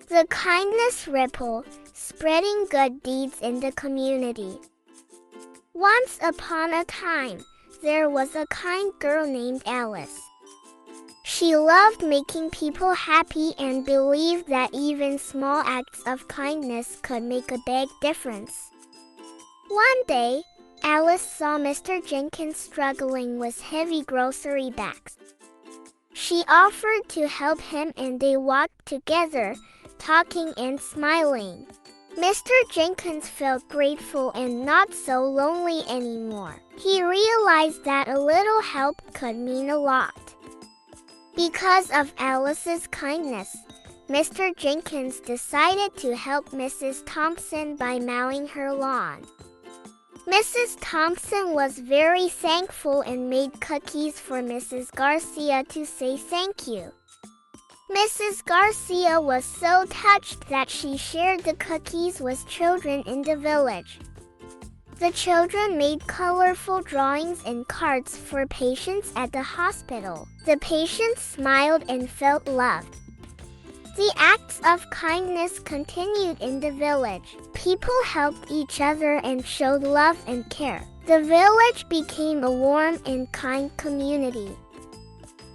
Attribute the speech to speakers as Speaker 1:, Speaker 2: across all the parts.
Speaker 1: The kindness ripple, spreading good deeds in the community. Once upon a time, there was a kind girl named Alice. She loved making people happy and believed that even small acts of kindness could make a big difference. One day, Alice saw Mr. Jenkins struggling with heavy grocery bags. She offered to help him and they walked together, talking and smiling. Mr. Jenkins felt grateful and not so lonely anymore. He realized that a little help could mean a lot. Because of Alice's kindness, Mr. Jenkins decided to help Mrs. Thompson by mowing her lawn. Mrs. Thompson was very thankful and made cookies for Mrs. Garcia to say thank you. Mrs. Garcia was so touched that she shared the cookies with children in the village. The children made colorful drawings and cards for patients at the hospital. The patients smiled and felt loved. The acts of kindness continued in the village. People helped each other and showed love and care. The village became a warm and kind community.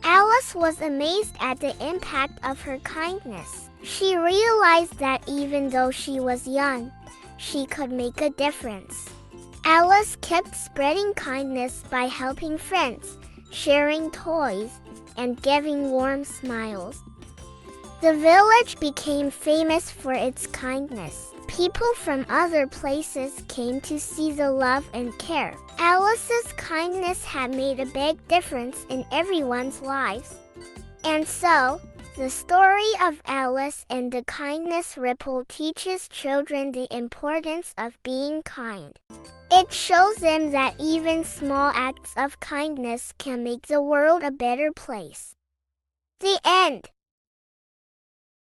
Speaker 1: Alice was amazed at the impact of her kindness. She realized that even though she was young, she could make a difference. Alice kept spreading kindness by helping friends, sharing toys, and giving warm smiles. The village became famous for its kindness. People from other places came to see the love and care. Alice's kindness had made a big difference in everyone's lives. And so, the story of Alice and the kindness ripple teaches children the importance of being kind. It shows them that even small acts of kindness can make the world a better place. The end.